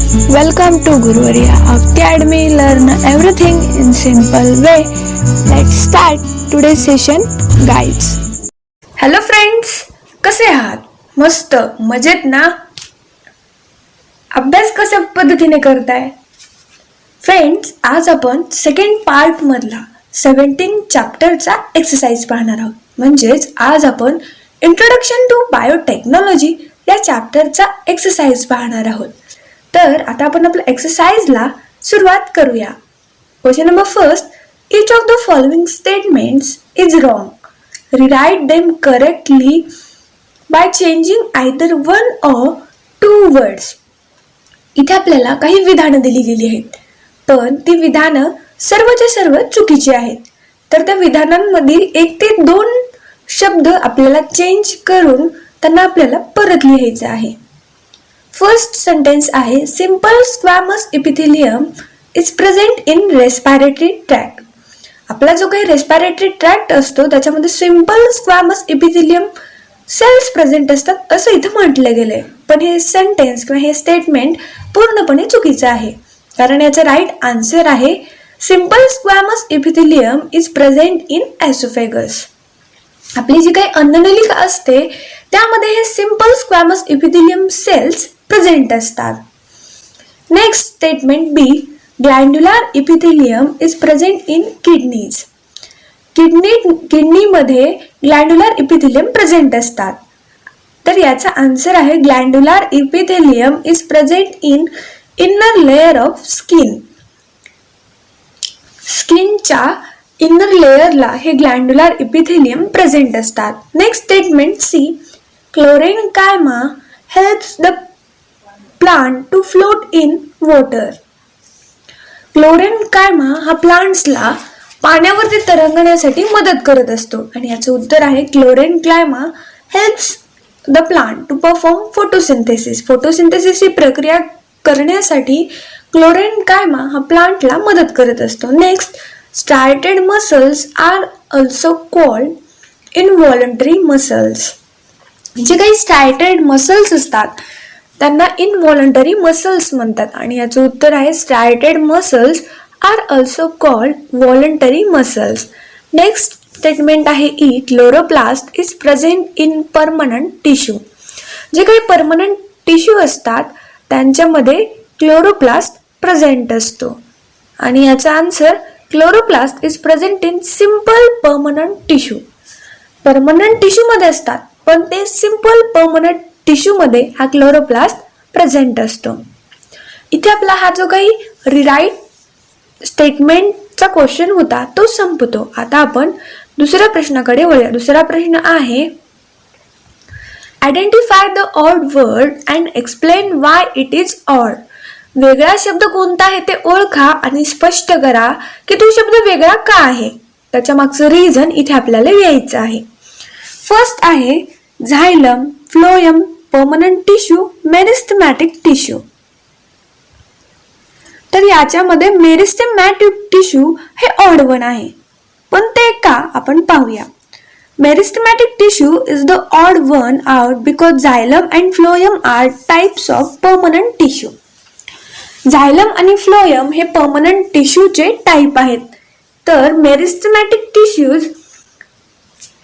Welcome to Guruvarya of Academy. Learn everything in simple way. Let's start today's session. Guides. Hello friends, कसे आहात? मस्त मजेत ना? अभ्यास कशा पद्धतीने करताय? फ्रेंड्स, आज आपण सेकंड पार्ट मधला 17 चॅप्टरचा एक्सरसाइज पाहणार आहोत. म्हणजेच आज आपण इंट्रोडक्शन टू बायोटेक्नॉलॉजी या चॅप्टरचा एक्सरसाइज पाहणार आहोत. तर आता आपण आपल्या एक्सरसाइजला सुरुवात करूया. Question number first, each of the following statements is wrong. Rewrite them correctly by changing either one or two words. इथे आपल्याला काही विधानं दिली गेली आहेत, पण ती विधानं सर्वच्या सर्व चुकीची आहेत. तर त्या विधानांमधील 1 ते 2 शब्द आपल्याला चेंज करून त्यांना आपल्याला परत लिहायचं आहे. फर्स्ट सेंटेन्स आहे, simple squamous epithelium is present in respiratory tract. आपला जो काही रेस्पिरेटरी ट्रॅक्ट असतो त्याच्यामध्ये simple squamous epithelium cells present असतात असं इथं म्हटलं गेलंय. पण हे सेंटेन्स किंवा हे स्टेटमेंट पूर्णपणे चुकीचं आहे, कारण याचं राईट आन्सर आहे simple squamous epithelium is present in esophagus. आपली जी काही अन्ननलिका असते त्यामध्ये हे simple squamous epithelium cells present असतात. Next statement B, glandular epithelium is present in kidneys. किडनीमध्ये ग्लँड्युलर इपिथेलियम प्रेझेंट असतात. तर याचा आन्सर आहे glandular epithelium is present in inner layer of skin. स्किनच्या इनर लेयरला हे ग्लँड्युलर इपिथेलियम प्रेझेंट असतात. Next statement C, chlorenchyma helps the plant to float in water. Chlorenchyma हा प्लांट्सला पाण्यावरती तरंगण्यासाठी मदत करत असतो. आणि याचं उत्तर आहे chlorenchyma helps the plant to perform photosynthesis. Photosynthesis ही प्रक्रिया करण्यासाठी क्लोरेन्कायमा हा प्लांटला मदत करत असतो. Next, started muscles are also called involuntary muscles. जे काही स्टार्टेड मसल्स असतात त्यांना इनव्हॉलंटरी मसल्स म्हणतात. आणि याचं उत्तर आहे started muscles are also called voluntary muscles. Next statement आहे E, chloroplast is present in permanent tissue. जे काही परमनंट टिश्यू असतात त्यांच्यामध्ये क्लोरोप्लास्ट प्रेझेंट असतो. आणि याचा answer chloroplast is present in simple permanent tissue. Permanent टिश्यूमध्ये असतात पण ते सिंपल परमनंट टिश्यूमध्ये हा क्लोरोप्लास्ट प्रेझेंट असतो. इथे आपला हा जो काही रिराईट स्टेटमेंटचा क्वेश्चन होता तो संपतो. आता आपण दुसऱ्या प्रश्नाकडे वळूया. दुसरा प्रश्न आहे, identify the odd word and explain why it is odd. वेगळा शब्द कोणता आहे ते ओळखा आणि स्पष्ट करा की तो शब्द वेगळा का आहे. त्याच्या मागचं रिझन इथे आपल्याला लिहायचं आहे. फर्स्ट आहे xylem, phloem, permanent tissue, meristematic tissue. तर याच्यामध्ये मेरिस्टेमॅटिक टिश्यू हे ऑड वन आहे, पण ते का आपण पाहूया. Meristematic tissue is the odd one out because xylem and phloem are types of permanent tissue. Xylem आणि फ्लोयम हे परमनंट टिश्यूचे टाईप आहेत, तर मेरिस्टेमॅटिक टिश्यूज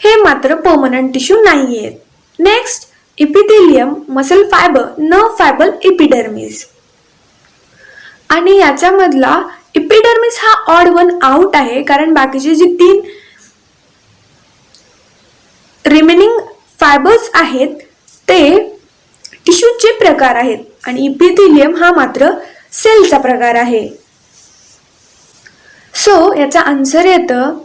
हे मात्र परमनंट टिश्यू नाही आहेत. Next, epithelium, muscle fibre, nerve fibre, epidermis. आणि याच्यामधला एपिडर्मिस हा ऑड वन आउट आहे, कारण बाकीचे जे 3 रिमेनिंग फायबर्स आहेत ते टिश्यूचे प्रकार आहेत आणि इपिथेलियम हा मात्र सेलचा प्रकार आहे. सो याचा आन्सर येतं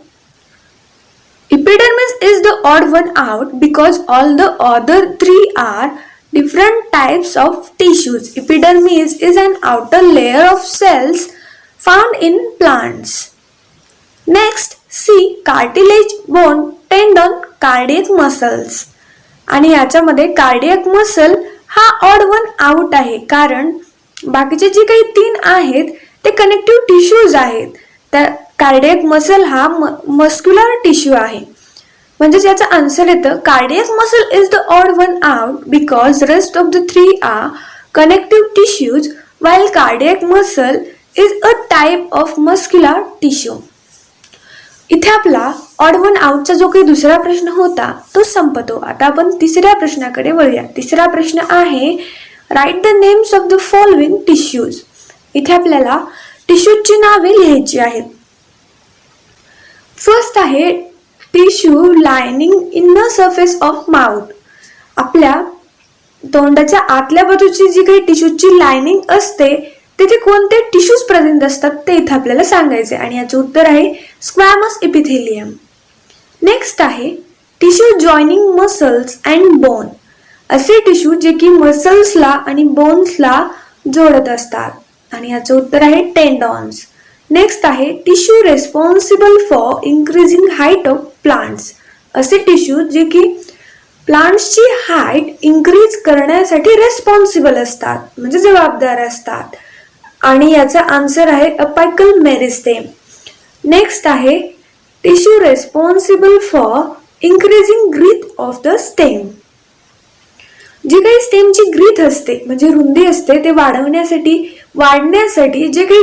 epidermis is the odd one out because all the other 3 are different types of tissues. Epidermis is an outer layer of cells found in plants. Next, C, cartilage, bone, tendon, cardiac muscles. आणि याच्यामध्ये cardiac muscle हा odd one out आहे, कारण बाकीचे जे काही 3 आहेत ते कनेक्टिव्ह टिश्यूज आहेत. त्या कार्डियक मसल हा मस्क्युलर टिश्यू आहे. म्हणजेच याचा आन्सर येतं cardiac muscle is the odd one out because rest of the 3 are connective tissues while cardiac muscle is a type of muscular tissue. इथे आपला ऑड वन आउटचा जो काही दुसरा प्रश्न होता तो संपतो. आता आपण तिसऱ्या प्रश्नाकडे वळूया. तिसरा प्रश्न आहे write the names of the following tissues. इथे आपल्याला टिश्यूजची नावे लिहायची आहेत. फर्स्ट आहे tissue lining in the surface of mouth. आपल्या तोंडाच्या आतल्या बाजूची जी काही टिश्यूची लायनिंग असते तिथे कोणते टिश्यूज प्रेझेंट असतात ते इथे आपल्याला सांगायचे आणि याचं उत्तर आहे स्क्वॅमस एपिथेलियम. नेक्स्ट आहे tissue joining muscles and bone. असे टिश्यू जे की मसल्सला आणि बोन्सला जोडत असतात आणि याचं उत्तर आहे टेंडॉन्स. नेक्स्ट आहे tissue responsible for increasing height of plants. असे टिश्यू जे की प्लांट्सची हाईट इन्क्रीज करण्यासाठी रेस्पॉन्सिबल असतात म्हणजे जबाबदार असतात आणि याचा आन्सर आहे अपायकल मेरिस्टेम. नेक्स्ट आहे tissue responsible for increasing growth of the stem. जी काही स्टेमची ग्रीथ असते म्हणजे रुंदी असते ते वाढण्यासाठी जे काही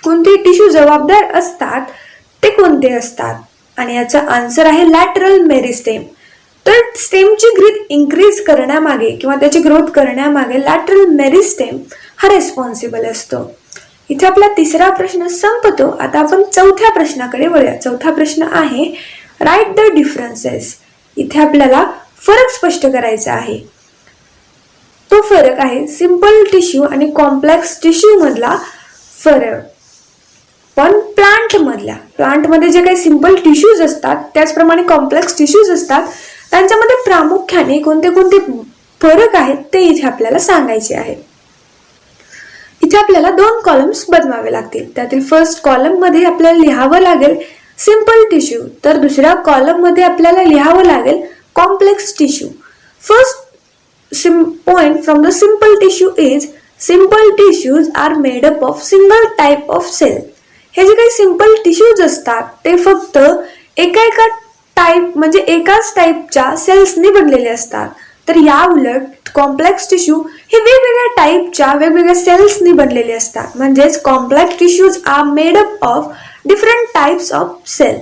कोणते टिश्यू जबाबदार असतात ते कोणते असतात आणि याचा आन्सर आहे लॅटरल मेरिस्टेम. तर स्टेमची ग्रीथ इन्क्रीज करण्यामागे किंवा त्याची ग्रोथ करण्यामागे लॅटरल मेरिस्टेम हा रेस्पॉन्सिबल असतो. इथे आपला तिसरा प्रश्न संपतो. आता आपण चौथ्या प्रश्नाकडे वळूया. चौथा प्रश्न आहे राईट द डिफरन्सेस. इथे आपल्याला फरक स्पष्ट करायचा आहे. तो फरक आहे सिंपल टिश्यू आणि कॉम्प्लेक्स टिश्यू मधला फरक. पण प्लांटमध्ये जे काही सिंपल टिश्यूज असतात त्याचप्रमाणे कॉम्प्लेक्स टिश्यूज असतात त्यांच्यामध्ये प्रामुख्याने कोणते कोणते फरक आहेत ते इथे आपल्याला सांगायचे आहे. इथे आपल्याला 2 कॉलम्स बनवावे लागतील. त्यातील फर्स्ट कॉलम मध्ये आपल्याला लिहावं लागेल सिंपल टिश्यू तर दुसऱ्या कॉलम मध्ये आपल्याला लिहावं लागेल complex tissue. First point from the simple tissue is simple tissues are made up of single type of cell. हे जे काही सिंपल टिश्यूज असतात ते फक्त एका टाईप म्हणजे एकाच टाईपच्या सेल्सनी बनलेले असतात. तर या उलट कॉम्प्लेक्स टिश्यू हे वेगवेगळ्या टाईपच्या वेगवेगळ्या सेल्सनी बनलेले असतात. म्हणजेच complex tissues are made up of different types of cell.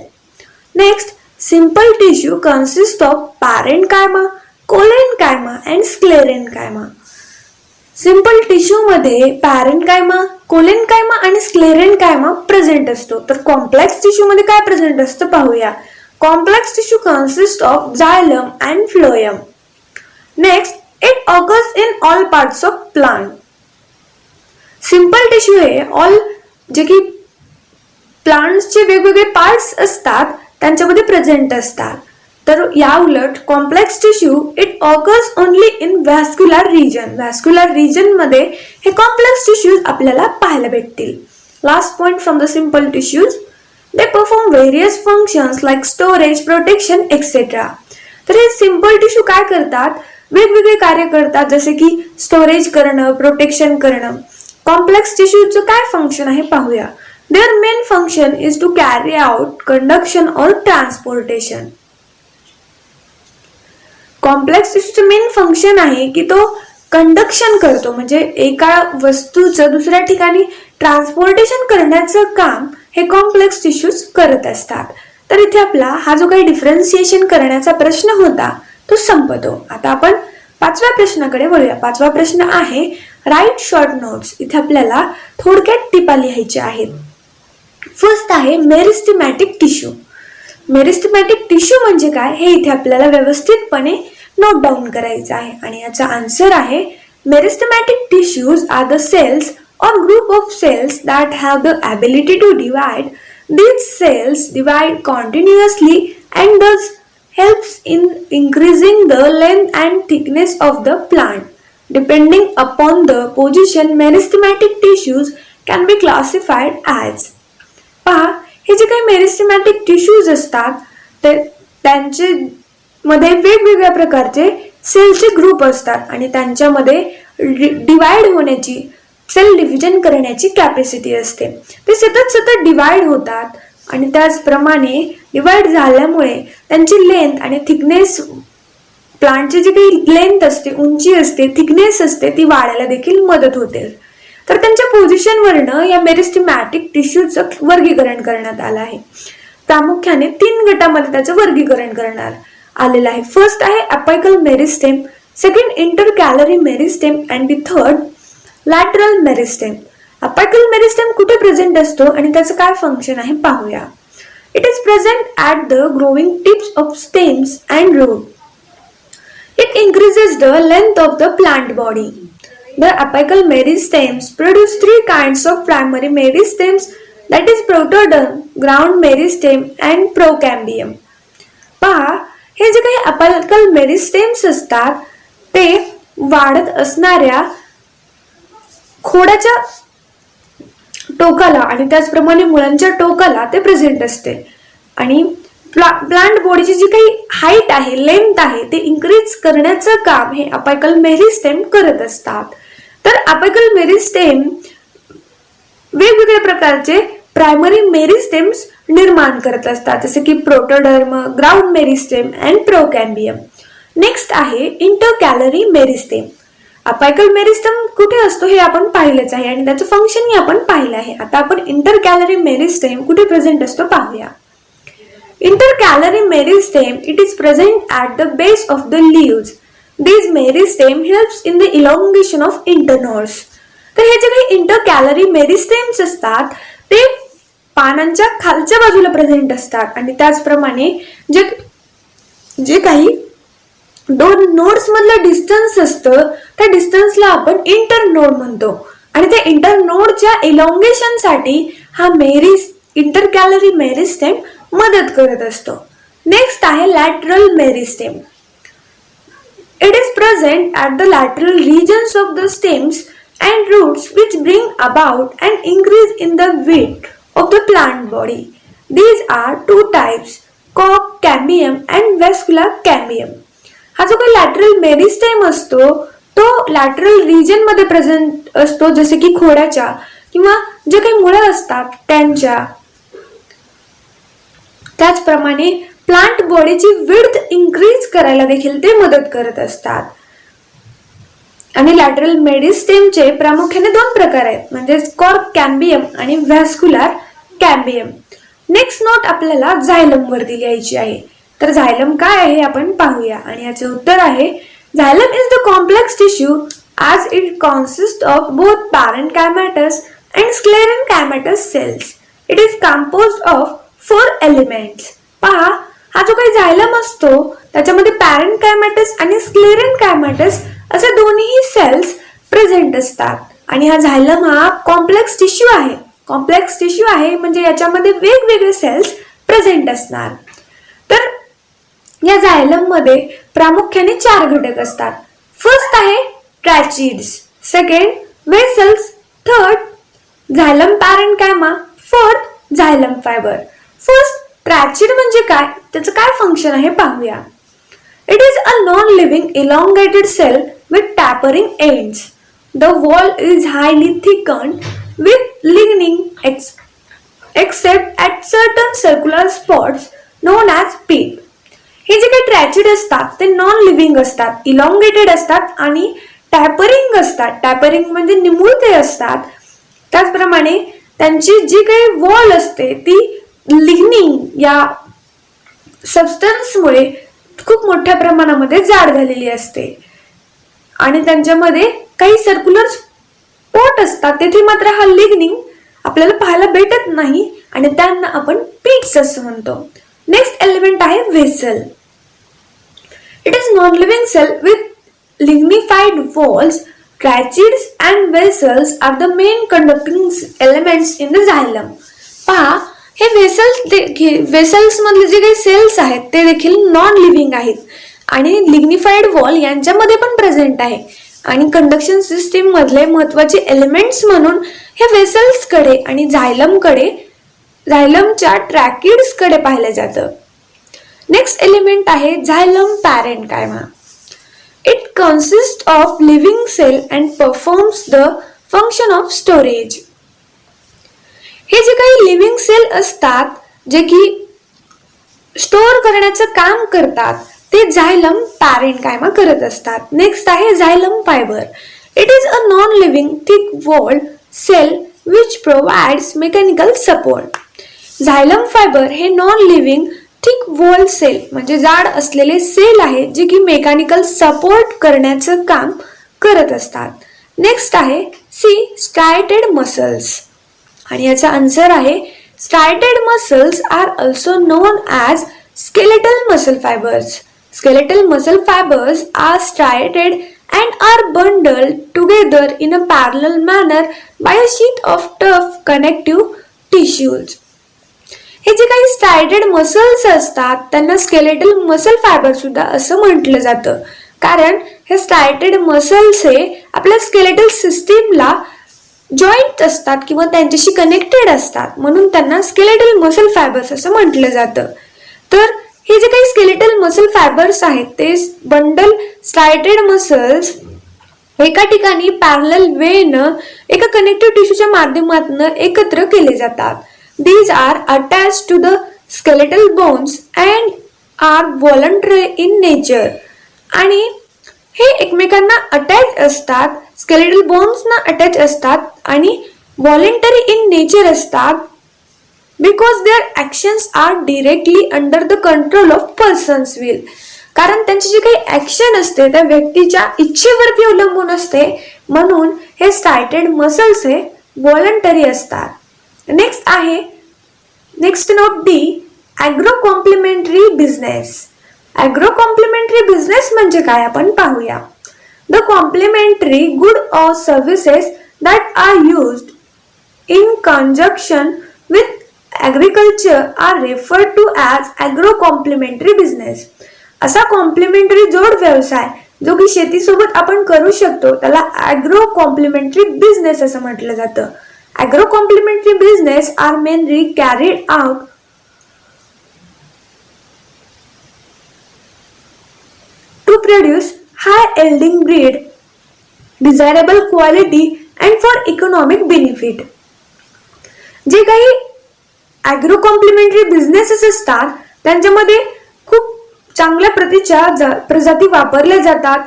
Next simple tissue consist of parenchyma, collenchyma and sclerenchyma. Simple tissue मध्ये पॅरेन्कायमा, कोलेनकायमा आणि स्क्लेरेनकायमा प्रेझेंट असतो. तर कॉम्प्लेक्स टिश्यू मध्ये काय प्रेझेंट असतं पाहूया. Complex tissue consist of xylem and phloem. Next it occurs in all parts of plant. Simple tissue हे all जे की प्लांट्सचे वेगवेगळे पार्ट्स असतात त्यांच्यामध्ये प्रेझेंट असतात. तर या उलट complex tissue it occurs only in vascular region. Vascular region मध्ये हे कॉम्प्लेक्स टिश्यूज आपल्याला पाहायला भेटतील. Last point from the simple tissues they perform various functions like storage, protection etcetera. तर हे सिंपल टिश्यू काय करतात वेगवेगळे कार्य करतात जसे की स्टोरेज करणं, प्रोटेक्शन करणं. कॉम्प्लेक्स टिश्यूचं काय फंक्शन आहे पाहूया. Their main function is to carry out conduction or transportation. Complex टिश्यूचं मेन फंक्शन आहे की तो कंडक्शन करतो म्हणजे एका वस्तूचं दुसऱ्या ठिकाणी ट्रान्सपोर्टेशन करण्याचं काम हे कॉम्प्लेक्स टिश्यूज करत असतात. तर इथे आपला हा जो काही डिफरन्सिएशन करण्याचा प्रश्न होता तो संपतो. आता आपण 5व्या प्रश्नाकडे वळूया. 5वा प्रश्न आहे राईट शॉर्ट नोट्स. इथे आपल्याला थोडक्यात टिपा लिहायच्या आहेत. फर्स्ट आहे मेरिस्टेमॅटिक टिश्यू. मेरिस्टेमॅटिक टिश्यू म्हणजे काय हे इथे आपल्याला व्यवस्थितपणे नोट डाऊन करायचं आहे आणि याचा आन्सर आहे meristematic tissues are the cells or group of cells that have the ability to divide. These cells divide continuously and thus helps in increasing the length and thickness of the plant. Depending upon the position, meristematic tissues can be classified as. पहा हे जे काही मेरिस्टेमॅटिक tissues असतात ते त्यांचे मध्ये वेगवेगळ्या प्रकारचे सेलचे ग्रुप असतात आणि त्यांच्यामध्ये डिवाइड होण्याची सेल डिव्हिजन करण्याची कॅपॅसिटी असते. ते सतत डिवाइड होतात आणि त्याचप्रमाणे डिवाइड झाल्यामुळे त्यांची लेंथ आणि थिकनेस प्लांटची जी काही लेंथ असते, उंची असते, थिकनेस असते ती वाढायला देखील मदत होते. तर त्यांच्या पोझिशनवरनं या मेरिस्टेमॅटिक टिश्यूचं वर्गीकरण करण्यात आलं आहे. प्रामुख्याने 3 गटामध्ये त्याचं वर्गीकरण करण्यात आलेलं आहे. फर्स्ट आहे apical meristem, second intercalary meristem and the third lateral meristem. Apical meristem कुठे प्रेझेंट असतो आणि त्याचं काय फंक्शन आहे पाहूया. It is present at the growing tips of stems and root. It increases the length of the plant body. The apical meristems produce 3 kinds of primary meristems, that is protoderm, ground meristem and procambium. पहा, हे जे काही apical meristems असतात ते वाढत असणाऱ्या खोडाच्या टोकाला आणि त्याचप्रमाणे मुळांच्या टोकाला ते प्रेझेंट असते. आणि प्लांट बॉडीची जी काही हाईट आहे, लेंथ आहे, ते इन्क्रीज करण्याचं काम हे अपायकल मेरिस्टेम करत असतात. तर अपायकल मेरिस्टेम वेगवेगळ्या प्रकारचे प्रायमरी मेरिस्टेम्स निर्माण करत असतात, जसे की protoderm, ground meristem and procambium. Next आहे इंटरकॅलरी मेरिस्टेम. अपायकल मेरिस्टेम कुठे असतो हे आपण पाहिलंच आहे आणि त्याचं फंक्शनही आपण पाहिलं आहे. आता आपण इंटरकॅलरी मेरिस्टेम कुठे प्रेझेंट असतो पाहूया. Intercalary meristem, it is present at the base of the leaves. This meristem helps in the elongation of internodes. तर हे जे काही इंटरकॅलरी मेरिस्टेम्स असतात ते पानांच्या खालच्या बाजूला प्रेझेंट असतात आणि त्याचप्रमाणे जे काही 2 नोड्स मधलं डिस्टन्स असतं त्या डिस्टन्सला आपण इंटरनोड म्हणतो आणि त्या इंटरनोडच्या इलॉंगेशनसाठी हा इंटरकॅलरी मेरिस्टेम मदत करत असतो. नेक्स्ट आहे lateral meristem. It is present at the lateral regions of the stems and roots which bring about and increase in the width of the plant body. These are 2 types, कॉक cambium and vascular cambium. हा जो काही lateral meristem असतो तो lateral region मध्ये present असतो, जसे की खोडाच्या किंवा जे काही मुळं असतात त्यांच्या. त्याचप्रमाणे प्लांट बॉडीची विड्थ इन्क्रीज करायला देखील ते मदत करत असतात. आणि लॅटरल मेरिस्टेमचे प्रामुख्याने 2 प्रकार आहेत, म्हणजे कॉर्क कॅम्बियम आणि व्हॅस्क्युलर कॅम्बियम. नेक्स्ट नोट आपल्याला झायलम वरती लिहायची आहे. तर झायलम काय आहे आपण पाहूया आणि याचे उत्तर आहे झायलम is the complex tissue as it consists of both parenchymatous and sclerenchymatous cells. It is composed of 4 elements. पहा, हा जो काही झायलम असतो त्याच्यामध्ये पॅरेंकायमॅटस आणि स्क्लेरेनकायमॅटस असे दोन्ही सेल्स प्रेझेंट असतात आणि हा झायलम हा कॉम्प्लेक्स टिश्यू आहे. कॉम्प्लेक्स टिश्यू आहे म्हणजे याच्यामध्ये वेगवेगळे सेल्स प्रेझेंट असणार. तर या झायलम मध्ये प्रामुख्याने 4 घटक असतात. फर्स्ट आहे tracheids, second vessels, third xylem parenchyma, fourth xylem fibre. First tracheid म्हणजे काय, त्याचं काय फंक्शन आहे पाहूया. It is a non living elongated cell with tapering ends. The wall is highly thickened with lignin except at certain circular spots known as pit. हे जे काही ट्रॅचिड असतात ते नॉन लिव्हिंग असतात, इलॉंगेटेड असतात आणि टॅपरिंग असतात. टॅपरिंग म्हणजे निमुळते असतात. त्याचप्रमाणे त्यांची जी काही वॉल असते ती लिग्निन या सबस्टन्समुळे खूप मोठ्या प्रमाणामध्ये जाड झालेली असते आणि त्यांच्यामध्ये काही सर्क्युलर स्पॉट असतात, तेथे मात्र हा लिग्निन आपल्याला पाहायला भेटत नाही आणि त्यांना आपण पीट्स असं म्हणतो. नेक्स्ट एलिमेंट आहे vessel. It is non living cell with lignified walls. Tracheads and vessels are the main conducting elements in the xylem. पहा, हे वेसल्स मधले जे काही सेल्स आहेत ते देखील नॉन लिव्हिंग आहेत आणि लिग्निफाईड वॉल यांच्यामध्ये पण प्रेझेंट आहे आणि कंडक्शन सिस्टीम मधले महत्वाचे एलिमेंट्स म्हणून हे वेसल्स कडे आणि झायलमच्या ट्रॅकिड्स कडे पाहिलं जातं. नेक्स्ट एलिमेंट आहे झायलम पॅरेन्कायमा. It consists of living cell and performs the function of storage. हे जे काही लिव्हिंग सेल असतात जे की स्टोअर करण्याचं काम करतात ते झायलम पॅरेन्कायमा करत असतात. नेक्स्ट आहे झायलम fibre. It is a non-living thick-walled cell which provides mechanical support. Xylem fibre हे non living thick wall cell म्हणजे जाड असलेले सेल आहे जे की मेकॅनिकल सपोर्ट करण्याचं काम करत असतात. नेक्स्ट आहे सी स्ट्रायटेड मसल्स आणि याचा आन्सर आहे striated muscles are also known as skeletal muscle fibres. Skeletal muscle fibers are striated and are bundled together in a parallel manner by a sheet of tough connective tissues. हे जे काही स्ट्रायटेड muscles असतात त्यांना skeletal muscle fibre सुद्धा असं म्हटलं जातं, कारण हे स्ट्रायटेड मसल्स हे आपल्या स्केलेटल सिस्टीमला जॉईंट असतात किंवा त्यांच्याशी कनेक्टेड असतात, म्हणून त्यांना स्केलेटल मसल फायबर्स असं म्हटलं जातं. तर हे जे काही स्केलेटल मसल फायबर्स आहेत ते बंडल स्ट्रायटेड मसल्स एका ठिकाणी पॅरलल वेनं एका कनेक्टिव्ह टिश्यूच्या माध्यमातून एकत्र केले जातात. These are attach to the skeletal bones and are voluntary in nature. आणि हे एकमेकांना अटॅच असतात, स्केलेटल बोन्सना अटॅच असतात आणि व्हॉलंटरी इन नेचर असतात because their actions are directly under the control of person's will. कारण त्यांची जी काही ऍक्शन असते त्या व्यक्तीच्या इच्छेवरती अवलंबून असते, म्हणून हे स्ट्रायटेड मसल्स हे व्हॉलंटरी असतात. Next note the agro complementary business. Agro complementary business म्हणजे काय आपण पाहूया. The complementary good or services that are used in conjunction with agriculture are referred to as agro complementary business. असा complementary जोड व्यवसाय जो की शेतीसोबत आपण करू शकतो त्याला ॲग्रो कॉम्प्लिमेंटरी बिझनेस असं म्हटलं जातं. Agro complementary business are mainly carried out to produce high yielding breed, desirable quality and for economic benefit. जे काही ॲग्रो कॉम्प्लिमेंटरी बिझनेसेस असतात त्यांच्यामध्ये खूप चांगल्या प्रतीच्या प्रजाती वापरल्या जातात,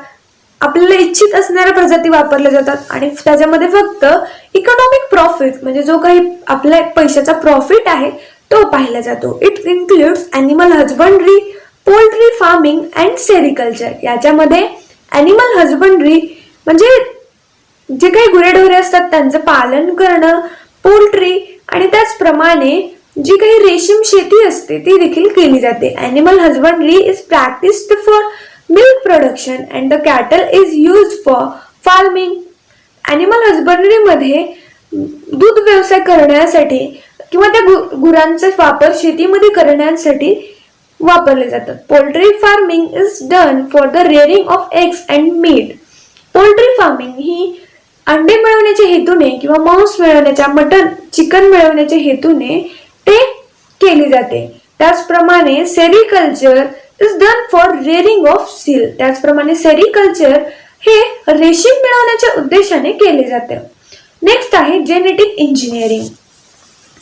आपल्याला इच्छित असणाऱ्या प्रजाती वापरल्या जातात आणि त्याच्यामध्ये फक्त इकॉनॉमिक प्रॉफिट म्हणजे जो काही आपल्या पैशाचा प्रॉफिट आहे तो पाहिला जातो. It includes animal husbandry, poultry farming and sericulture. याच्यामध्ये ॲनिमल हजबंड्री म्हणजे जे काही गुरेढोरे असतात त्यांचं पालन करणं, पोल्ट्री आणि त्याचप्रमाणे जी काही रेशीम शेती असते ती देखील केली जाते. Animal husbandry is practised for milk production and the cattle is used for farming. Animal हजबंड्रीमध्ये दूध व्यवसाय करण्यासाठी किंवा त्या गुरांचा वापर शेतीमध्ये करण्यासाठी वापरले जातात. Poultry farming is done for the rearing of eggs and meat. Poultry farming ही अंडे मिळवण्याच्या हेतूने किंवा मांस मिळवण्याच्या मटन चिकन मिळवण्याच्या हेतूने ते केली जाते. त्याचप्रमाणे sericulture is done for rearing of seal. त्याचप्रमाणे सेरिकल्चर हे रेशीम मिळवण्याच्या उद्देशाने केले जाते. नेक्स्ट आहे जेनेटिक इंजिनिअरिंग.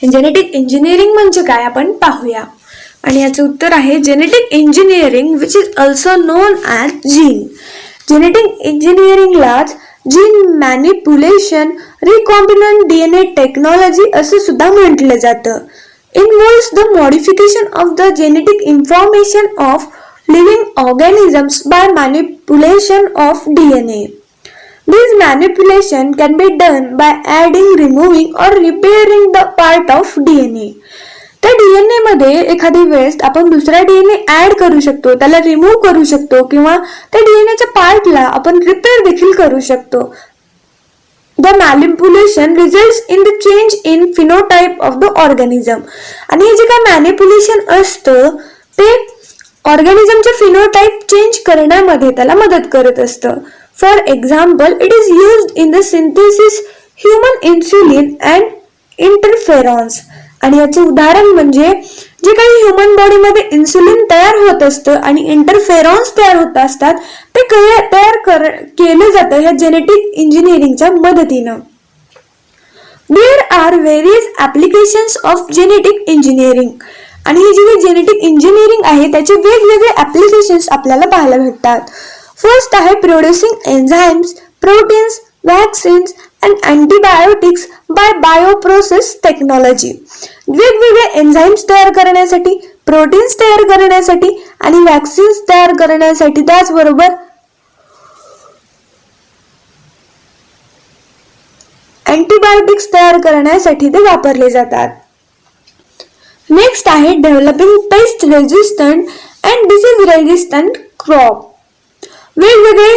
जेनेटिक इंजिनिअरिंग म्हणजे काय आपण पाहूया आणि याचं उत्तर आहे genetic engineering which is also known as gene. Genetic इंजिनिअरिंगलाच gene manipulation, recombinant DNA technology असं सुद्धा म्हटलं जातं. Involves the modification of the genetic information of living organisms by manipulation of DNA. This manipulation can be done by adding, removing or repairing the part of DNA. त्या DNA मध्ये एखादी वेळेस आपण दुसरा DNA ऍड करू शकतो, त्याला remove करू शकतो किंवा त्या DNAच्या पार्टला आपण रिपेअर देखील करू शकतो. The manipulation results in the change in phenotype of the organism. आणि हे जे काय मॅनिप्युलेशन असतं ते ऑर्गॅनिझमचे फिनोटाइप चेंज करण्यामध्ये त्याला मदत करत असतं. For example, it is used in the synthesis human insulin and interferons. आणि याचे उदाहरण म्हणजे जे काही ह्युमन बॉडीमध्ये इन्सुलिन तयार होत असतं आणि इंटरफेरॉन्स तयार होत असतात ते केलं जातं ह्या जेनेटिक इंजिनिअरिंगच्या मदतीनं. There are various applications of genetic engineering. आणि ही जी जेनेटिक इंजिनिअरिंग आहे त्याचे वेगवेगळे ॲप्लिकेशन्स आपल्याला पाहायला भेटतात. फर्स्ट आहे producing enzymes, proteins, vaccines and antibiotics by bioprocess technology. वेगवेगळे एन्झाईम्स तयार करण्यासाठी, प्रोटीन्स तयार करण्यासाठी आणि वॅक्सिन्स तयार करण्यासाठी, त्याचबरोबर अँटीबायोटिक्स तयार करण्यासाठी ते वापरले जातात. नेक्स्ट आहे developing pest resistant and disease resistant crop. वेगवेगळे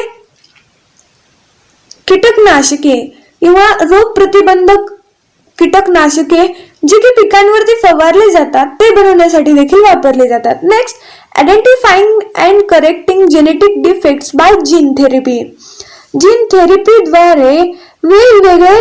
कीटकनाशके किंवा रोग प्रतिबंधक कीटकनाशके जे की पिकांवरती फवारले जातात ते बनवण्यासाठी देखील वापरले जातात. Next, identifying and correcting genetic defects by gene therapy. Gene थेरपीद्वारे वेगवेगळे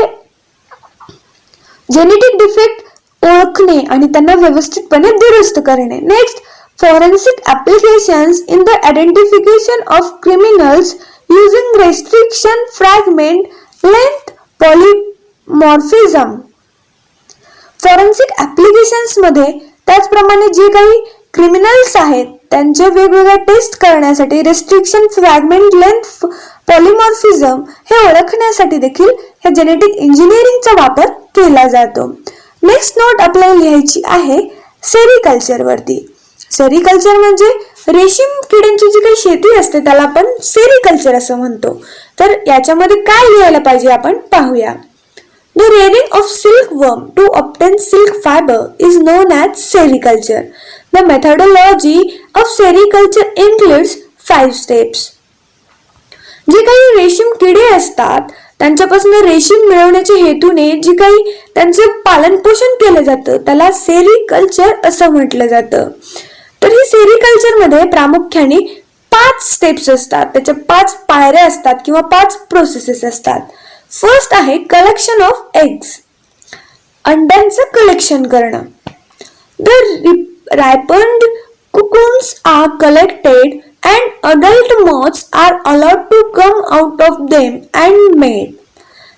जेनेटिक डिफेक्ट ओळखणे आणि त्यांना व्यवस्थितपणे दुरुस्त करणे. Next, forensic applications in the identification of criminals using restriction fragment length polymorphism. Forensic applications मध्ये त्याचप्रमाणे जे काही क्रिमिनल्स आहेत त्यांचे वेगवेगळ्या टेस्ट करण्यासाठी रेस्ट्रिक्शन फ्रॅगमेंट लेंथ पॉलिमॉर्फिझम हे ओळखण्यासाठी देखील ह्या जेनेटिक इंजिनिअरिंगचा वापर केला जातो. नेक्स्ट नोट आपल्याला लिहायची आहे सेरिकल्चर वरती. सेरिकल्चर म्हणजे रेशीम किड्यांची जी काही शेती असते त्याला आपण सेरिकल्चर असं म्हणतो. तर याच्यामध्ये काय लिहायला पाहिजे आपण पाहूया. The rearing of silkworm to obtain silk fiber is known as sericulture. The methodology of sericulture includes 5 steps. जे काही रेशीम किडे असतात त्यांच्यापासून रेशीम मिळवण्याच्या हेतूने जी काही त्यांचं पालन पोषण केलं जातं त्याला सेरिकल्चर असं म्हटलं जातं. तर ही सेरिकल्चर मध्ये प्रामुख्याने 5 स्टेप्स असतात, त्याच्या 5 पायऱ्या असतात किंवा 5 प्रोसेसेस असतात. फर्स्ट आहे कलेक्शन ऑफ एग्स, अंड्यांचं कलेक्शन करणं. The ripened cocoons are collected and adult moths are allowed to come out of them and mate.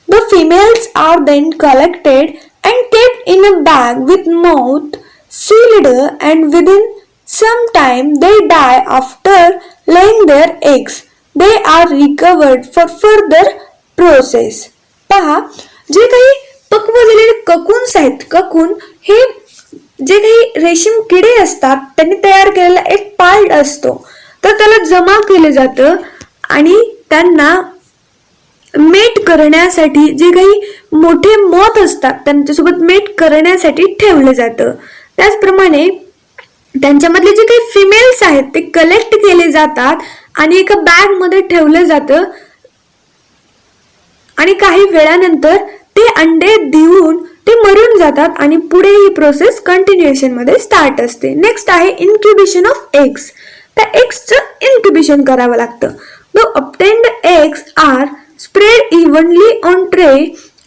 The females are then collected and kept in a bag with mouth sealed, and within some time they die after laying their eggs. They are recovered for further process. पहा, जे काही पक्व झालेले cocoons आहेत, cocoon हे जे काही रेशीम किडे असतात त्यांनी तयार केलेला एक पार्ट असतो, तर त्याला जमा केलं जातं आणि त्यांना मेट करण्यासाठी जे काही मोठे मॉथ असतात त्यांच्यासोबत मेट करण्यासाठी ठेवलं जातं. त्याचप्रमाणे त्यांच्यामधले जे काही फिमेल्स आहेत ते कलेक्ट केले जातात आणि एका बॅग मध्ये ठेवलं जातं आणि काही वेळानंतर ते अंडे देऊन ते मरून जातात आणि पुढे ही प्रोसेस कंटिन्युएशन मध्ये स्टार्ट असते. नेक्स्ट आहे इन्क्युबेशन ऑफ एग्स. त्या एग्सचं इन्क्युबेशन करावं लागतं. The obtained eggs are spread evenly on tray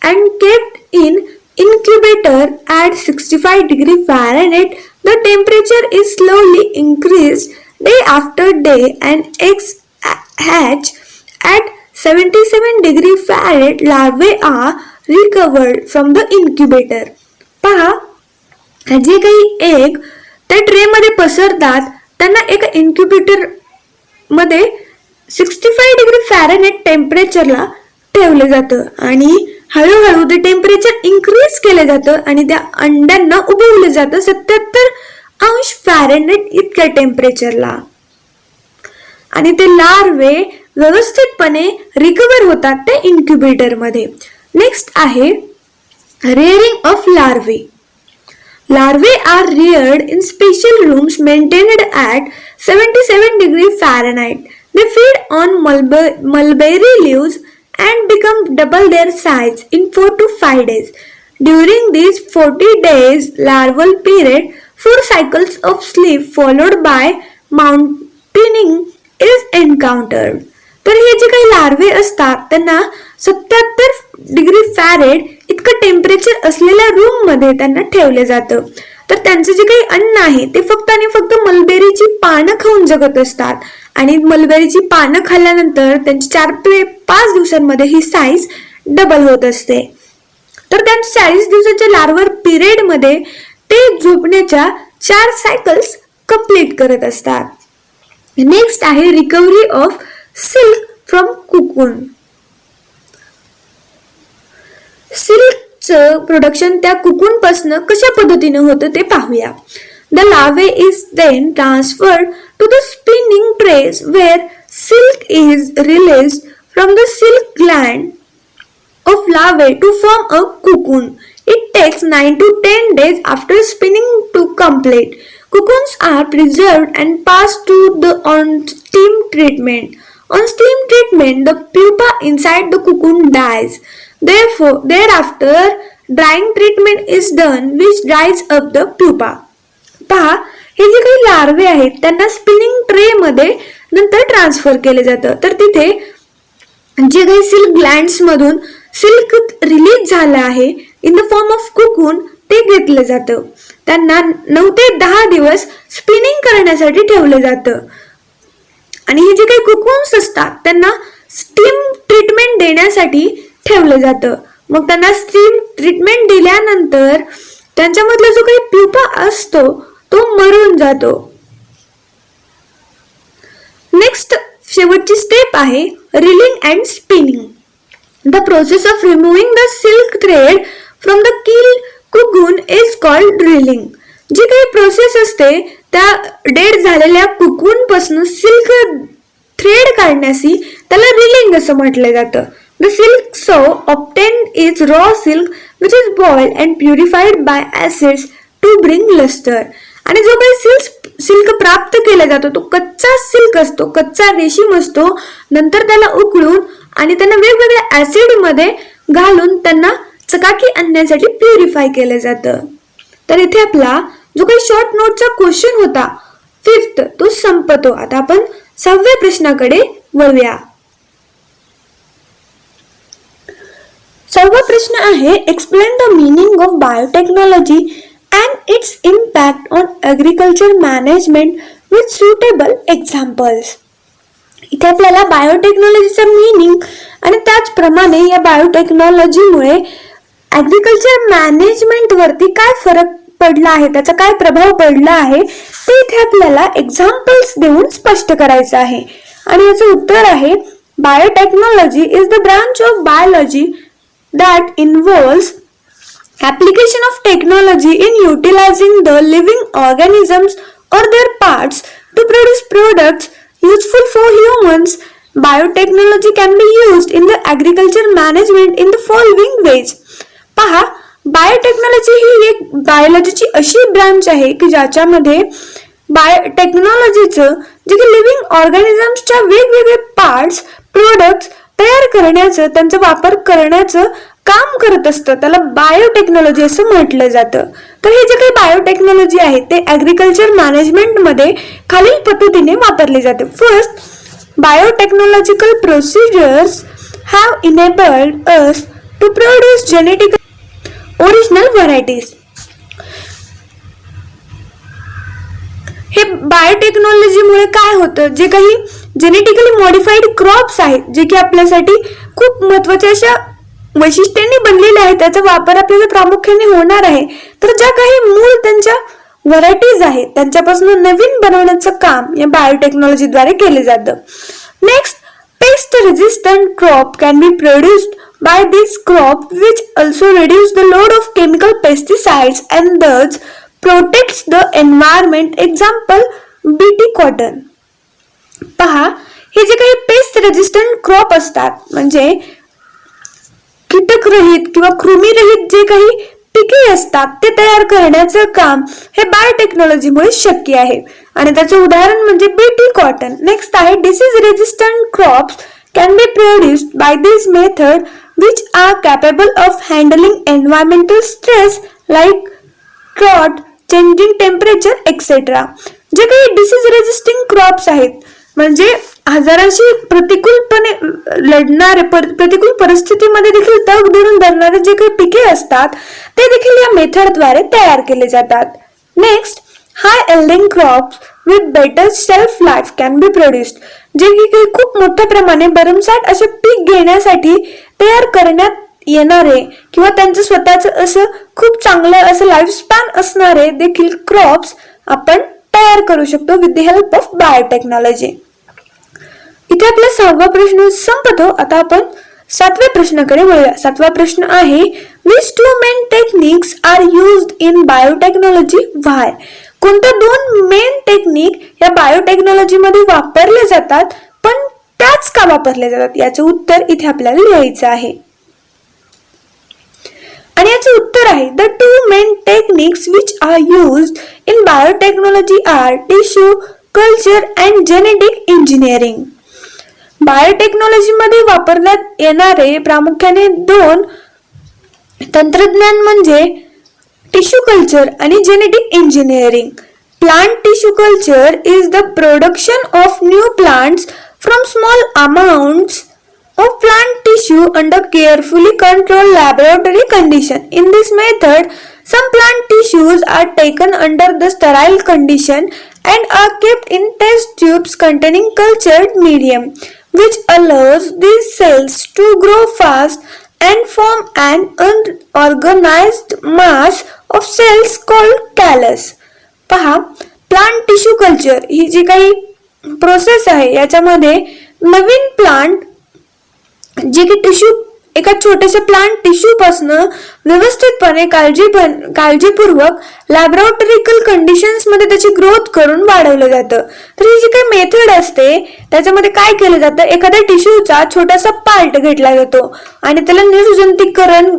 and kept in incubator at 65 degree Fahrenheit. The temperature is slowly increased day after day and eggs hatch at 77 degree Fahrenheit. Larvae are recovered from the incubator. पहा, जे काही egg त्या tray मध्ये पसरतात त्यांना एका incubator मध्ये 65 degree Fahrenheit टेम्परेचरला ठेवलं जातं आणि हळूहळू ते टेम्परेचर इन्क्रीज केलं जातं आणि त्या अंड्यांना उबवलं जातं 77 फॅरेनहाइट इतक्या टेम्परेचरला आणि ते लार्वे व्यवस्थितपणे रिकवर होतात त्या इन्क्युबेटर मध्ये. नेक्स्ट आहे rearing of larvae. Larvae are reared in special rooms maintained at 77 degree Fahrenheit. They feed on mulberry leaves and become double their size in 4 to 5 days. During these 40 days larval period, 4 cycles of sleep followed by mountaining is encountered. तर हे जे काही लार्वे असतात त्यांना 77 degree Fahrenheit इतकं temperature असलेल्या room मध्ये त्यांना ठेवलं जातं. तर त्यांचं जे काही अन्न आहे ते फक्त आणि फक्त मलबेरीची पानं खाऊन जगत असतात आणि मलबेरीची पानं खाल्ल्यानंतर त्यांची 4 ते 5 दिवसांमध्ये ही साईज डबल होत असते. तर त्यांच्या 40 दिवसाच्या लार्वर पिरियड मध्ये ते झोपण्याच्या 4 सायकल्स कंप्लीट करत असतात. नेक्स्ट आहे recovery of silk from cocoon. सिल्कचं प्रोडक्शन त्या कुकूनपासून कशा पद्धतीने होतं ते पाहूया. The larvae is then transferred to the spinning trays where silk is released from the silk gland of larvae to form a cocoon. It takes 9 to 10 days after spinning to complete. Cocoons are preserved and passed to the on steam treatment. On steam treatment, the pupa inside the cocoon dies. Thereafter, drying treatment is done which dries up the pupa. पहा, हे जे काही लार्वे आहेत त्यांना spinning tray मध्ये नंतर transfer केले जातं. तर तिथे जे काही सिल्क ग्लँड्स मधून सिल्क रिलीज झालं आहे in the form of cocoon ते घेतलं जातं. त्यांना 9 ते 10 दिवस स्पिनिंग करण्यासाठी ठेवलं जातं. आणि हे जे काही कुकून्स असतात त्यांना स्टीम ट्रीटमेंट देण्यासाठी ठेवलं जातं. मग त्यांना स्टीम ट्रीटमेंट दिल्यानंतर त्यांच्यामधला जो काही प्युपा असतो तो मरून जातो. नेक्स्ट शेवटची स्टेप आहे reeling and spinning. The process of removing the silk thread from the kill cocoon is called reeling. जी काही प्रोसेस असते त्या डेड झालेल्या कुकून पासून सिल्क थ्रेड काढण्याची त्याला रिलिंग असं म्हटलं जातं. The silk so obtained is raw silk which is boiled and purified by acids to bring luster. आणि जो काही सिल्क प्राप्त केला जातो तो कच्चा सिल्क असतो, कच्चा रेशीम असतो. नंतर त्याला उकळून आणि त्यांना वेगवेगळ्या ऍसिड मध्ये घालून त्यांना चकाकी आणण्यासाठी प्युरिफाय केलं जातं. तर इथे आपला जो काही शॉर्ट नोटचा क्वेश्चन होता 5th तो संपतो. आता आपण 6व्या प्रश्नाकडे वळूया. 6वा प्रश्न आहे explain the meaning of biotechnology and it's impact on agriculture management with suitable examples. इथे आपल्याला बायोटेक्नॉलॉजीचा मीनिंग आणि त्याचप्रमाणे या बायोटेक्नॉलॉजीमुळे ॲग्रिकल्चर मॅनेजमेंट वरती काय फरक पडला आहे, त्याचा काय प्रभाव पडला आहे ते इथे आपल्याला एक्झाम्पल्स देऊन स्पष्ट करायचं आहे. आणि याचं उत्तर आहे biotechnology is the branch of biology that involves application of technology in utilizing the living organisms or their parts to produce products useful for humans. Biotechnology can be used in the agriculture management in the following ways. पहा, biotechnology ही एक बायोलॉजीची अशी branch आहे की ज्याच्यामध्ये बायोटेक्नॉलॉजीचं जे की living ऑर्गॅनिझम्सच्या वेगवेगळे parts products तयार करण्याचं, त्यांचा वापर करण्याचं काम करत असतं. त्याला बायोटेक्नॉलॉजी असं म्हटलं जातं. तर हे जे काही बायोटेक्नॉलॉजी आहे ते ॲग्रिकल्चर मॅनेजमेंट मध्ये खालील पद्धतीने वापरले जाते. First, biotechnological procedures have enabled us to produce genetical original varieties. हे बायोटेक्नॉलॉजीमुळे काय होतं, जे काही जेनेटिकली मॉडिफाईड क्रॉप्स आहेत जे की आपल्यासाठी खूप महत्वाच्या अशा वैशिष्ट्यांनी बनलेले आहेत, त्याचा वापर आपल्याला प्रामुख्याने होणार आहे. तर ज्या काही मूळ त्यांच्या व्हरायटीज आहेत त्यांच्यापासून नवीन बनवण्याचं काम या बायोटेक्नॉलॉजीद्वारे केले जातं. Next, paste resistant crop can be produced by this crop which also reduce the load of chemical pesticides and दस protects the environment. Example BT cotton. पहा, हे जे काही पेस्ट रेजिस्टंट क्रॉप असतात म्हणजे कीटकरहित किंवा कृमीरहित जे काही पिके असतात ते तयार करण्याचं काम हे बायोटेक्नॉलॉजीमुळे शक्य आहे. आणि त्याचं उदाहरण म्हणजे बीटी कॉटन. नेक्स्ट आहे disease resistant crops can be produced by this method which are capable of handling environmental stress like क्रॉट, changing temperature etcetera. जे काही डिसीज रेजिस्टिंग क्रॉप्स आहेत म्हणजे आजाराशी प्रतिकूलपणे लढणारे, प्रतिकूल परिस्थितीमध्ये देखील तग धरून धरणारे जे काही पिके असतात ते देखील या मेथडद्वारे तयार केले जातात. Next, high एल्डिंग crops with better shelf life can be produced. जे की खूप मोठ्या प्रमाणे भरमसाठ असे पीक घेण्यासाठी तयार करण्यात येणारे किंवा त्यांचं स्वतःचं असं खूप चांगलं असं लाईफ स्पॅन असणारे देखील क्रॉप्स आपण तयार करू शकतो with the help of biotechnology. इथे आपला 6वा प्रश्न संपतो. आता आपण सातव्या प्रश्नाकडे वळूया. सातवा प्रश्न आहे, which two main techniques are used in biotechnology why? कोणत्या दोन मेन टेक्निक या बायोटेक्नॉलॉजी मध्ये वापरले जातात, पण त्याच का वापरले जातात? याचं उत्तर इथे आपल्याला लिहायचं आहे. आणि याचं उत्तर आहे, the two main techniques which are used in biotechnology are tissue culture and genetic engineering. Biotechnology मध्ये वापरण्यात येणारे प्रामुख्याने दोन तंत्रज्ञान म्हणजे टिश्यू कल्चर आणि genetic engineering. Plant tissue culture is the production of new plants from small amounts of plant tissue under carefully controlled laboratory condition. In this method, some plant tissues are taken under the sterile condition and are kept in test tubes containing cultured medium, which allows these cells to grow fast and form an unorganized mass of cells called callus. पहा, plant tissue culture ही जी काही process आहे याच्यामध्ये नवीन plant जे की tissue एका छोट्याशा plant tissue पासून व्यवस्थितपणे काळजीपूर्वक लॅबोरेटरिकल कंडिशन्स मध्ये त्याची ग्रोथ करून वाढवलं जातं. तर ही जी काही मेथड असते त्याच्यामध्ये काय केलं जातं, एखाद्या टिश्यूचा छोटासा पार्ट घेतला जातो आणि त्याला निर्जंतुकीकरण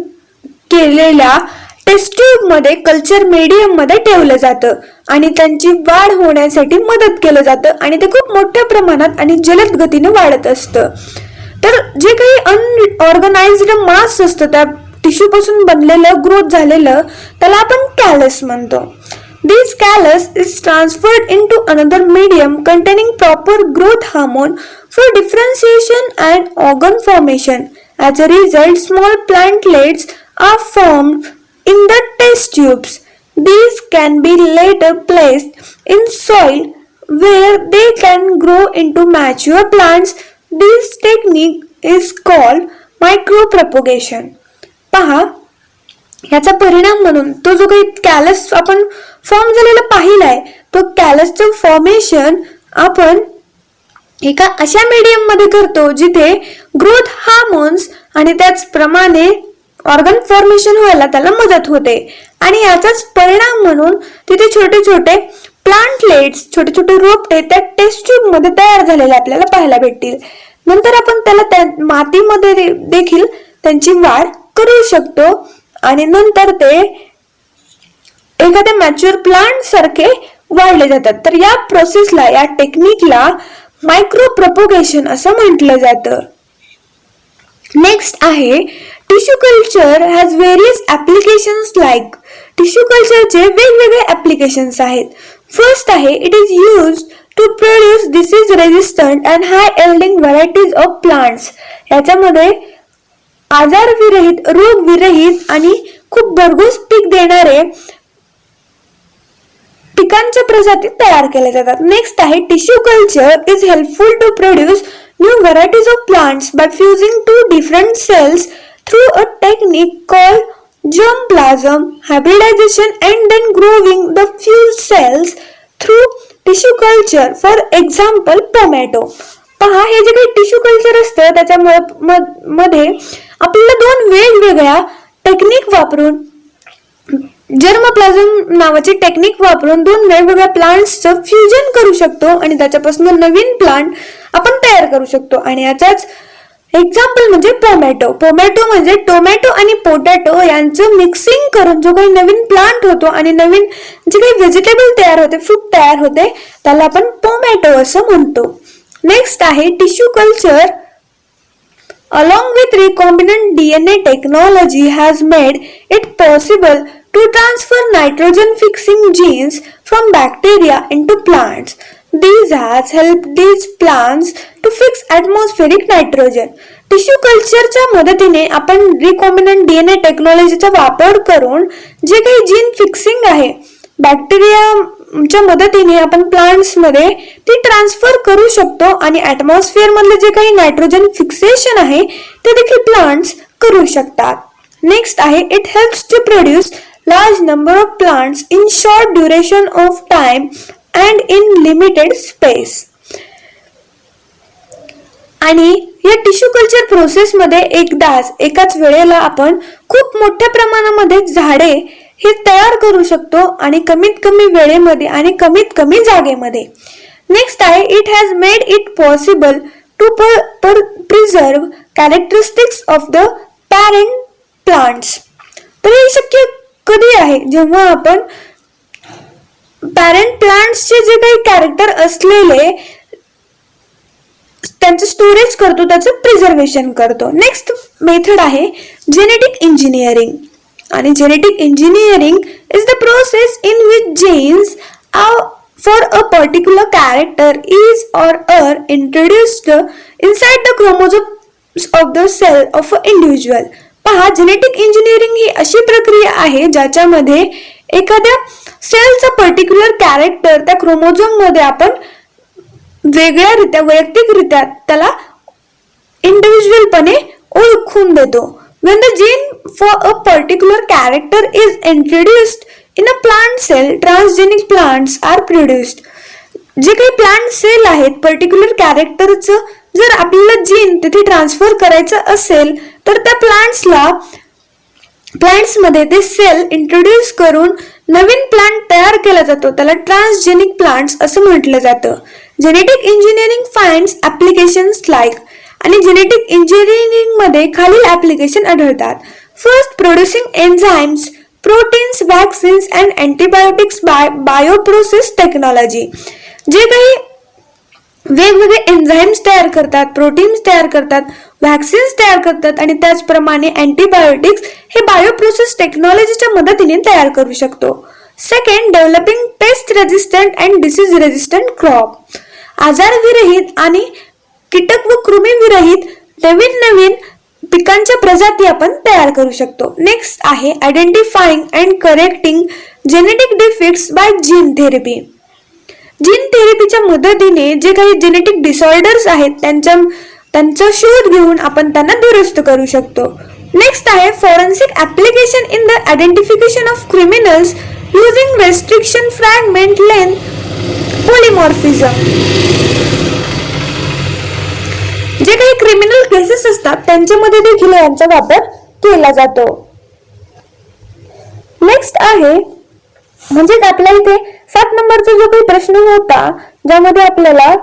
केलेल्या टेस्ट ट्यूब मध्ये कल्चर मीडियम मध्ये ठेवलं जातं आणि त्यांची वाढ होण्यासाठी मदत केलं जातं आणि ते खूप मोठ्या प्रमाणात आणि जलद गतीने वाढत असतं. तर जे काही अनऑर्गनाइज्ड मास असतं त्या टिश्यू पासून बनलेलं ग्रोथ झालेलं त्याला आपण कॅलस म्हणतो. This callus is transferred into another medium containing proper growth hormone for differentiation and organ formation. As a result small plantlets are formed in the test tubes. These can be later placed in soil where they can grow into mature plants. This technique is called micropropagation. पहा, याचा परिणाम म्हणून तो जो काही callus आपण form झालेला पाहिलाय तो कॅलसचं फॉर्मेशन आपण एका अशा मीडियम मध्ये करतो जिथे ग्रोथ हार्मोन्स आणि त्याचप्रमाणे ऑर्गन फॉर्मेशन व्हायला त्याला मदत होते आणि याचाच परिणाम म्हणून तिथे छोटे छोटे प्लांटलेट्स छोटे छोटे रोपटे त्या टेस्ट ट्यूब मध्ये तयार झालेले आपल्याला पाहायला भेटतील. नंतर आपण त्याला मातीमध्ये देखील त्यांची वाढ करू शकतो आणि नंतर ते एखाद्या मॅच्युअर प्लांट सारखे वाढले जातात. तर या प्रोसेसला या टेक्निकला मायक्रो प्रोपोगेशन असं म्हटलं जातं. नेक्स्ट आहे, tissue culture has various applications like. Tissue कल्चरचे वेगवेगळे ऍप्लिकेशन्स आहेत. फर्स्ट आहे, it is used to produce disease resistant and high yielding varieties of plants. याच्यामध्ये आजारविरहित रोगविरहित आणि खूप भरघोस पीक देणारे पिकांच्या प्रजाती तयार केल्या जातात. नेक्स्ट आहे, tissue culture is helpful to produce new varieties of plants by fusing two different cells through a technique called germplasm hybridization and then growing the fused cells through tissue culture. For example, tomato. पहा, हे जे काही tissue culture असतं त्याच्यामध्ये आपल्याला दोन वेगवेगळ्या technique वापरून जर्मप्लाझम नावाची टेक्निक वापरून दोन वेगवेगळ्या प्लांट्सचं फ्युजन करू शकतो आणि त्याच्यापासून नवीन प्लांट आपण तयार करू शकतो. आणि याचाच एक्झाम्पल म्हणजे टोमॅटो. टोमॅटो म्हणजे टोमॅटो आणि पोटॅटो यांचं मिक्सिंग करून जो काही नवीन प्लांट होतो आणि नवीन जे काही व्हेजिटेबल तयार होते फ्रूट तयार होते त्याला आपण टोमॅटो असं म्हणतो. नेक्स्ट आहे, tissue culture along with recombinant DNA technology has made it possible to transfer nitrogen fixing genes from bacteria into plants. These has helped these plants to fix atmospheric nitrogen. Tissue कल्चरच्या मदतीने आपण recombinant DNA टेक्नॉलॉजीचा वापर करून जे काही gene fixing आहे बॅक्टेरियाच्या मदतीने आपण प्लांट्स मध्ये ती ट्रान्सफर करू शकतो आणि ऍटमॉस्फिअर मधले जे काही नायट्रोजन फिक्सेशन आहे ते देखील प्लांट्स करू शकतात. नेक्स्ट आहे, it helps to produce large number of plants in short duration of time and in limited space. आणि या टिश्यू कल्चर प्रोसेसमध्ये एकाच वेळेला आपण खूप मोठ्या प्रमाणामध्ये झाडे हे तयार करू शकतो आणि कमीत कमी वेळेमध्ये आणि कमीत कमी जागेमध्ये. नेक्स्ट आहे it has made it possible to preserve characteristics of the parent plants. तर हे शक्य कधी आहे, जेव्हा आपण पॅरेंट प्लांट्सचे जे काही कॅरेक्टर असलेले त्यांचं स्टोरेज करतो, त्याचं प्रिझर्वेशन करतो. नेक्स्ट मेथड आहे जेनेटिक इंजिनिअरिंग. आणि genetic engineering is the process in which genes for a particular character is or are introduced inside the chromosomes of the cell of a individual. पहा, genetic engineering ही अशी प्रक्रिया आहे ज्याच्यामध्ये एखाद्या सेलचा पर्टिक्युलर कॅरेक्टर त्या क्रोमोझोम मध्ये आपण वेगळ्यारित्या वैयक्तिकरित्या त्याला इंडिव्हिज्युअलपणे ओळखून देतो. When the gene for a particular character is introduced in a plant cell, transgenic plants are produced. जे काही प्लांट सेल आहेत, पर्टिक्युलर कॅरेक्टरचं जर आपल्याला जीन तिथे ट्रान्सफर करायचं असेल तर त्या प्लांट्समध्ये ते सेल इंट्रोड्यूस करून नवीन प्लांट तयार केला जातो. त्याला ट्रान्सजेनिक प्लांट्स असं म्हटलं जातं. Genetic engineering finds applications like. आणि जेनेटिक इंजिनिअरिंग मध्ये खालील ऍप्लिकेशन आढळतात. First, producing enzymes, proteins, vaccines and antibiotics by bioprocess technology. जे काही वेगवेगळे एन्झाइम्स तयार करतात, प्रोटीन्स तयार करतात, वॅक्सिन्स तयार करतात आणि त्याचप्रमाणे अँटीबायोटिक्स हे बायोप्रोसेस टेक्नॉलॉजीच्या मदतीने तयार करू शकतो. Second, developing pest resistant and disease resistant crop. आजारविरहित आणि कीटक व कृमीविरहित नवीन पिकांच्या प्रजाती आपण तयार करू शकतो. नेक्स्ट आहे identifying and correcting genetic defects by gene therapy. Gene थेरपीच्या मदतीने जे काही जेनेटिक डिसऑर्डर्स आहेत त्यांचा शोध घेऊन आपण त्यांना दुरुस्त करू शकतो. नेक्स्ट आहे forensic application in the identification of criminals using restriction fragment length polymorphism. जे काही क्रिमिनल केसेस असतात त्यांच्यामध्ये देखील यांचा वापर केला जातो. नेक्स्ट आहे म्हणजे आपल्या इथे 7 नंबरचा जो काही प्रश्न होता ज्यामध्ये आपल्याला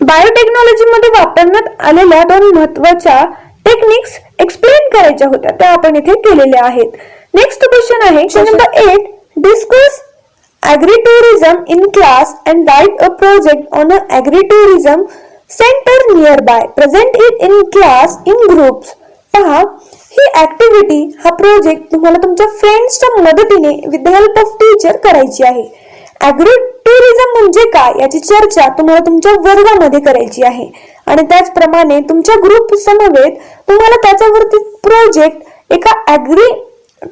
बायोटेक्नॉलॉजी मध्ये वापरण्यात आलेल्या 2 महत्वाच्या टेक्निक्स एक्सप्लेन करायच्या होत्या, त्या आपण इथे केलेल्या आहेत. नेक्स्ट क्वेश्चन आहे number 8, discuss agritourism in class and write a project on a agritourism centre nearby, present it in class in groups. पहा, ही ऍक्टिव्हिटी, हा प्रोजेक्ट तुम्हाला तुमच्या फ्रेंड्सच्या मदतीने with the help of teacher करायची आहे. ॲग्रिटुरिझम म्हणजे काय याची चर्चा तुम्हाला तुमच्या वर्गामध्ये करायची आहे आणि त्याचप्रमाणे तुमच्या ग्रुप समवेत तुम्हाला त्याच्यावरती प्रोजेक्ट एका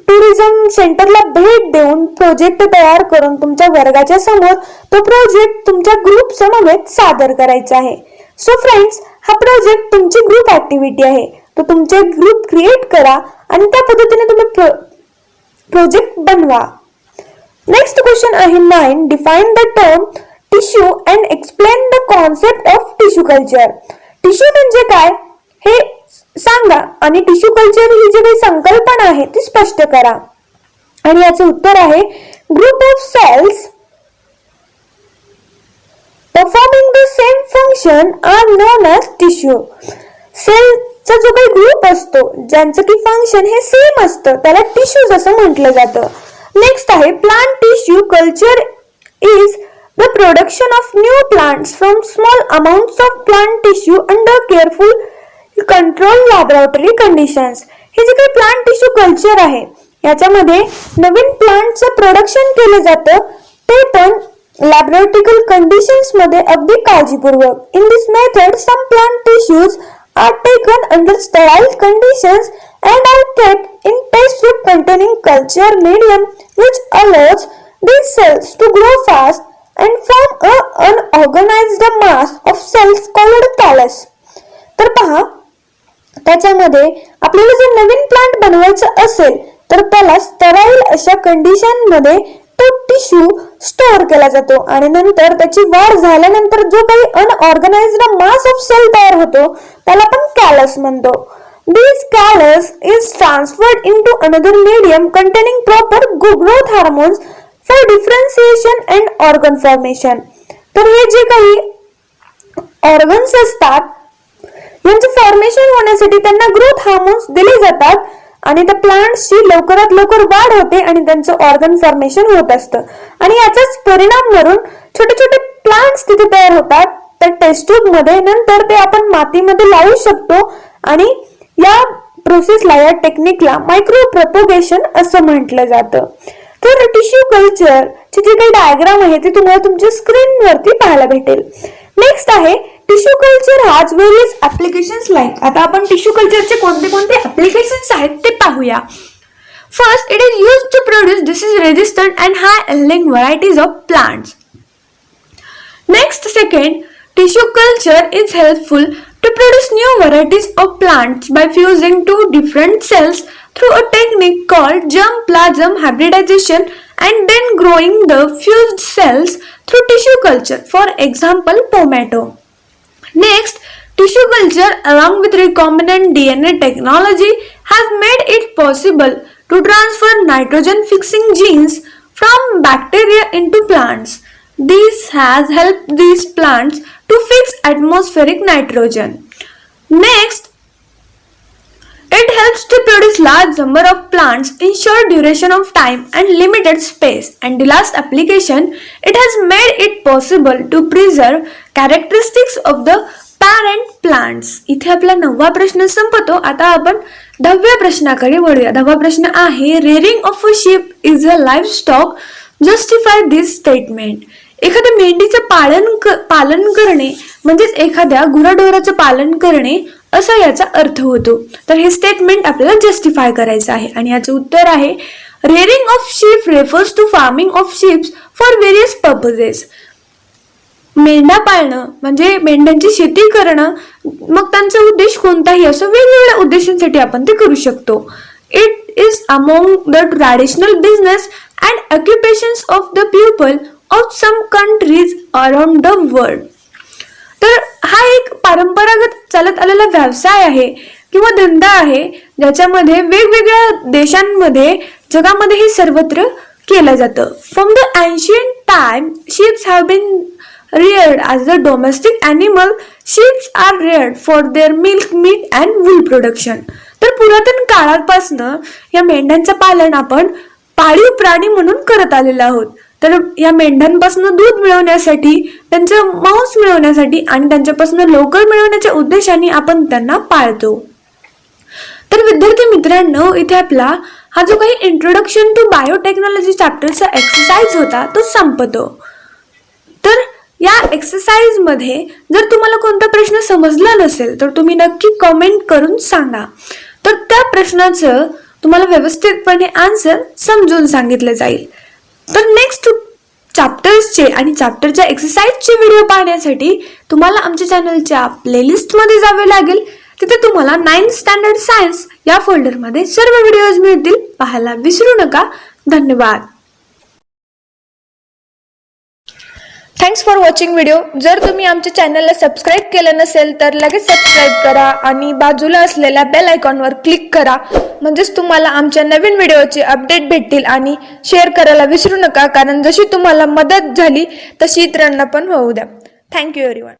टुरिझम सेंटरला भेट देऊन प्रोजेक्ट तयार करून तुमच्या वर्गाच्या समोर तो प्रोजेक्ट तुमच्या ग्रुप समवेत सादर करायचा आहे. सो फ्रेंड्स, हा प्रोजेक्ट तुमची ग्रुप ऍक्टिव्हिटी आहे. तो तुमचे ग्रुप क्रिएट करा आणि त्या पद्धतीने तुम्ही प्रोजेक्ट बनवा. नेक्स्ट क्वेश्चन आहे 9, define the term tissue and explain the concept of tissue culture. Tissue म्हणजे काय हे सांगा आणि टिश्यू कल्चर ही जी काही संकल्पना आहे ती स्पष्ट करा. आणि याचं उत्तर आहे group of cells performing the same function are known as tissue. सेलचा जो काही ग्रुप असतो ज्यांचं की फंक्शन हे सेम असतं त्याला टिश्यूज असं म्हटलं जातं. नेक्स्ट आहे plant tissue culture is the production of new plants from small amounts of plant tissue under careful control laboratory conditions. हे जे काही प्लांट टिश्यू कल्चर आहे याच्यामध्ये नवीन प्लांटचं प्रोडक्शन केलं जातं, ते पण लॅबोरेटरी कंडिशन्स मध्ये अगदी काळजीपूर्वक. In this method some plant tissues are taken under sterile conditions and are kept in test tube containing culture medium which allows these cells to grow fast and form an unorganized mass of cells called thallus. तर पहा, त्याच्यामध्ये आपल्याला जर नवीन plant बनवायचं असेल तर त्याला sterile अशा कंडिशन मध्ये तो टिश्यू स्टोअर केला जातो आणि नंतर त्याची वाढ झाल्यानंतर जो काही अनऑर्गनाइज्ड मास ऑफ सेल तयार होतो त्याला आपण कॅलस म्हणतो. This callus is transferred into another medium containing proper growth hormones for differentiation and organ formation. तर हे जे काही ऑर्गन्स असतात यांचे फॉर्मेशन होण्यासाठी त्यांना ग्रोथ हार्मोन्स दिले जातात आणि त्या प्लांट्सची लवकरात लवकर वाढ होते आणि त्यांचं ऑर्गन फॉर्मेशन होत असतं आणि याचाच परिणाम म्हणून छोटे छोटे प्लांट्स तिथे तयार होतात त्या टेस्ट ट्यूब मध्ये. नंतर ते आपण मातीमध्ये लावू शकतो आणि या प्रोसेसला या टेक्निकला मायक्रो प्रोपोगेशन असं म्हटलं जातं. तर टिश्यू कल्चर ची जी काही डायग्राम आहे ती तुम्हाला तुमच्या स्क्रीनवरती पाहायला भेटेल. नेक्स्ट आहे tissue culture has various applications like. आता आपण टिश्यू कल्चरचे कोणते कोणते ऍप्लिकेशन्स आहेत ते पाहूया. First, it is used to produce disease resistant and high yielding varieties of plants. Next, second, tissue culture is helpful to produce new varieties of plants by fusing two different cells through a technique called germplasm hybridization and then growing the fused cells through tissue culture, for example tomato. Next, tissue culture along with recombinant DNA technology has made it possible to transfer nitrogen fixing genes from bacteria into plants. This has helped these plants to fix atmospheric nitrogen. Next, it helps to produce large number of plants in short duration of time and limited space. And the last application, it has made it possible to preserve characteristics of the parent plants. इथे आपला 9वा प्रश्न संपतो. आता आपण 10व्या प्रश्नाकडे वळूया. 10वा प्रश्न आहे, rearing of a sheep is a livestock, justify this statement. एखाद्या मेंढीचं पालन करणे म्हणजेच एखाद्या गुराढोराचं पालन करणे असा याचा अर्थ होतो. तर हे स्टेटमेंट आपल्याला जस्टिफाय करायचं आहे आणि याचं उत्तर आहे, rearing of sheep refers to farming of sheeps for various purposes. मेंढा पाळणं म्हणजे मेंढ्यांची शेती करणं, मग त्यांचा उद्देश कोणताही असो, वेगवेगळ्या उद्देशांसाठी आपण ते करू शकतो. It is among the traditional business and occupations of the people of some countries around the world. तर हा एक परंपरागत चालत आलेला व्यवसाय आहे किंवा धंदा आहे ज्याच्यामध्ये वेगवेगळ्या देशांमध्ये जगामध्ये हे सर्वत्र केलं जातं. From the ancient time sheeps have been reared as a domestic animal. Sheep are reared for their milk, meat and wool production. तर पुरातन काळापासनं या मेंढ्यांचं पालन आपण पाळीव प्राणी म्हणून करत आलेलो आहोत. तर या मेंढ्यांपासून दूध मिळवण्यासाठी, त्यांचं मांस मिळवण्यासाठी आणि त्यांच्यापासून लोकर मिळवण्याच्या उद्देशाने आपण त्यांना पाळतो. तर विद्यार्थी मित्रांनो, इथे आपला हा जो काही इंट्रोडक्शन टू बायोटेक्नॉलॉजी चॅप्टरचा एक्सरसाइज होता तो संपतो. तर या एक्सरसाइज मध्ये जर तुम्हाला कोणता प्रश्न समजला नसेल तर तुम्ही नक्की कमेंट करून सांगा. तर त्या प्रश्नाचं तुम्हाला व्यवस्थितपणे आन्सर समजून सांगितलं जाईल. तर नेक्स्ट चॅप्टर्सचे आणि चॅप्टरच्या एक्सरसाइजचे व्हिडिओ पाहण्यासाठी तुम्हाला आमच्या चॅनलच्या प्लेलिस्टमध्ये जावे लागेल. तिथे तुम्हाला 9th स्टँडर्ड सायन्स या फोल्डरमध्ये सर्व व्हिडिओज मिळतील. पाहायला विसरू नका. धन्यवाद. Thanks for watching video. जर तुम्ही आमच्या चॅनलला सबस्क्राईब केलं नसेल तर लगेच सबस्क्राईब करा आणि बाजूला असलेल्या बेल आयकॉनवर क्लिक करा, म्हणजेच तुम्हाला आमच्या नवीन व्हिडिओचे अपडेट भेटतील. आणि शेअर करायला विसरू नका, कारण जशी तुम्हाला मदत झाली तशी इतरांना पण होऊ द्या. Thank you everyone.